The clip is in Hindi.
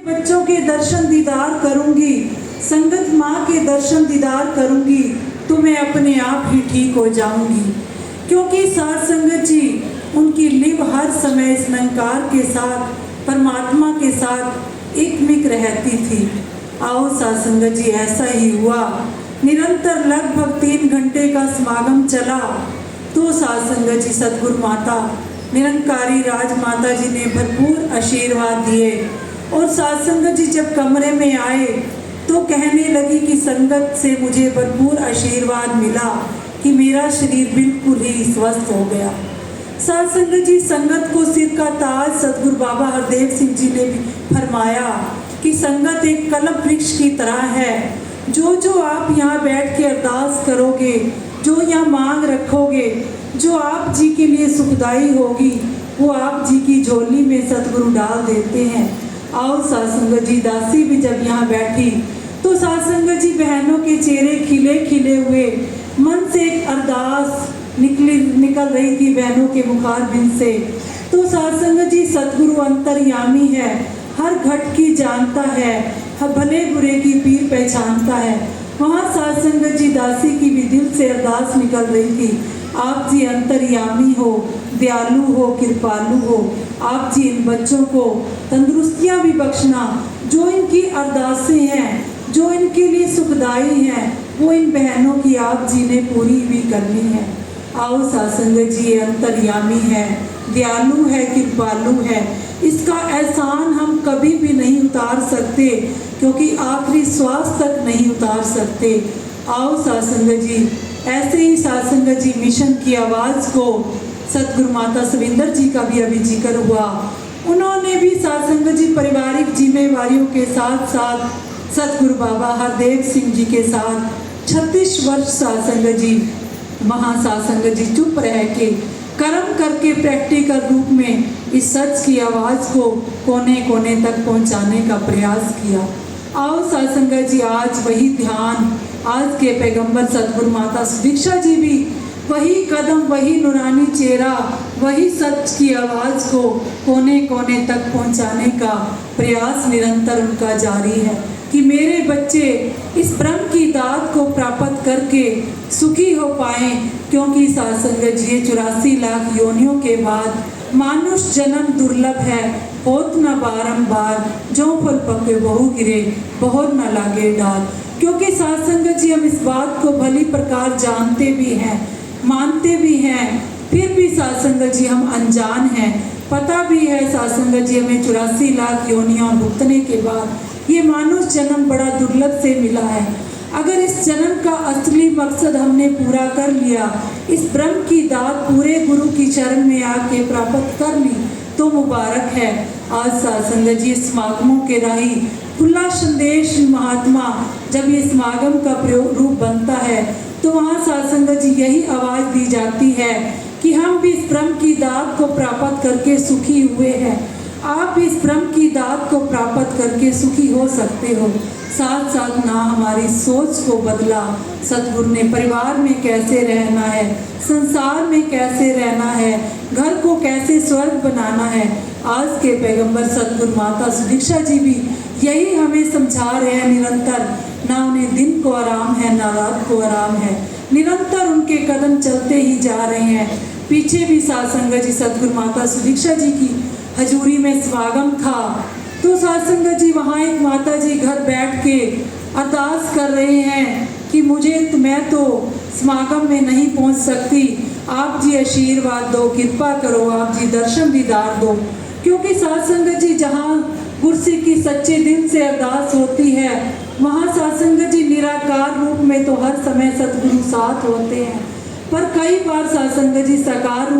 बच्चों के दर्शन दीदार करूंगी, संगत माँ के दर्शन दीदार करूंगी, तो मैं अपने आप ही ठीक हो जाऊंगी। क्योंकि साथ संगत जी उनकी लिव हर समय इस निरंकार के साथ, परमात्मा के साथ एकमिक रहती थी। आओ साथ संगत जी, ऐसा ही हुआ। निरंतर लगभग 3 घंटे का समागम चला तो साथ संगत जी सतगुरु माता निरंकारी राजमाता जी ने भरपूर आशीर्वाद दिए। और साथ संगत जी जब कमरे में आए तो कहने लगी कि संगत से मुझे भरपूर आशीर्वाद मिला कि मेरा शरीर बिल्कुल ही स्वस्थ हो गया। साथ संगत जी, संगत को सिर का ताज सतगुरु बाबा हरदेव सिंह जी ने भी फरमाया कि संगत एक कल्प वृक्ष की तरह है। जो जो आप यहाँ बैठ के अरदास करोगे, जो यहाँ मांग रखोगे, जो आप जी के लिए सुखदाई होगी, वो आप जी की झोली में सतगुरु डाल देते हैं। आओ साथ संगत जी, दासी भी जब यहाँ बैठी तो साथ संगत जी बहनों के चेहरे खिले खिले हुए, मन से एक अरदास निकल रही थी बहनों के मुखारबिंद से। तो साथ संगत जी सतगुरु अंतर्यामी है, हर घट की जानता है, हर भले बुरे की पीर पहचानता है। वहाँ साथ संगत जी दासी की भी दिल से अरदास निकल रही थी, आप जी अंतर्यामी हो, दयालु हो, कृपालु हो, आप जी इन बच्चों को तंदुरुस्तियाँ भी बख्शना। जो इनकी अरदासें हैं, जो इनके लिए सुखदाई हैं, वो इन बहनों की आप जी ने पूरी भी करनी है। आओ साथ संगत जी, ये अंतर्यामी है, दयालु है, कृपालु है, इसका एहसान हम कभी भी नहीं उतार सकते, क्योंकि आखिरी श्वास तक नहीं उतार सकते। आओ साथ संगत जी, ऐसे ही साथ संगत जी मिशन की आवाज़ को सतगुरु माता सविंदर जी का भी अभी जिक्र हुआ। उन्होंने भी साथ संगत जी पारिवारिक जिम्मेवारियों के साथ साथ सतगुरु बाबा हरदेव सिंह जी के साथ 36 वर्ष साथ संगत जी वहाँ साथ संगत जी चुप रह के कर्म करके प्रैक्टिकल रूप में इस सच की आवाज़ को कोने कोने तक पहुँचाने का प्रयास किया। आओ साथ संगत जी, आज वही ध्यान, आज के पैगंबर सतगुरु माता सुदीक्षा जी भी वही कदम, वही नूरानी चेहरा, वही सच की आवाज़ को कोने कोने तक पहुंचाने का प्रयास निरंतर उनका जारी है कि मेरे बच्चे इस ब्रह्म की दात को प्राप्त करके सुखी हो पाएं। क्योंकि साथ संगत जी 84 लाख योनियों के बाद मानुष जन्म दुर्लभ है, होत न बारंबार, जो फल पके बहु गिरे, बहुत न लागे डाल। क्योंकि साथ संगत जी हम इस बात को भली प्रकार जानते भी हैं, मानते भी हैं, फिर भी साथ संगत जी हम अनजान हैं। पता भी है साथ संगत जी हमें 84 लाख योनियां भुगतने के बाद ये मानुष जन्म बड़ा दुर्लभ से मिला है। अगर इस जन्म का असली मकसद हमने पूरा कर लिया, इस ब्रह्म की दात पूरे गुरु की शरण में आके प्राप्त कर ली, तो मुबारक है। आज साथ संगत जी समागमों के राही खुला संदेश महात्मा जब ये समागम का रूप बनता है तो वहाँ साथ संगत जी यही आवाज़ दी जाती है कि हम भी इस ब्रह्म की दात को प्राप्त करके सुखी हुए हैं, आप भी इस ब्रह्म की दात को प्राप्त करके सुखी हो सकते हो। साथ साथ ना हमारी सोच को बदला, सतगुरु ने परिवार में कैसे रहना है, संसार में कैसे रहना है, घर को कैसे स्वर्ग बनाना है। आज के पैगंबर सतगुरु माता सुदीक्षा जी भी यही हमें समझा रहे हैं निरंतर। ना उन्हें दिन को आराम है, ना रात को आराम है, निरंतर उनके कदम चलते ही जा रहे हैं। पीछे भी साथ संगत जी सतगुरु माता सुदीक्षा जी की हजूरी में समागम था तो साथ संगत जी वहाँ एक माता जी घर बैठ के अरदास कर रहे हैं कि मैं तो समागम में नहीं पहुँच सकती, आप जी आशीर्वाद दो, कृपा करो, आप जी दर्शन दीदार दो। क्योंकि साथ संगत जी जहाँ कुर्सी की सच्चे दिल से अरदास होती है, वहाँ साथ संगत जी निराकार रूप में तो हर समय सतगुरु साथ होते हैं, पर कई बार साथ संगत जी साकार रूप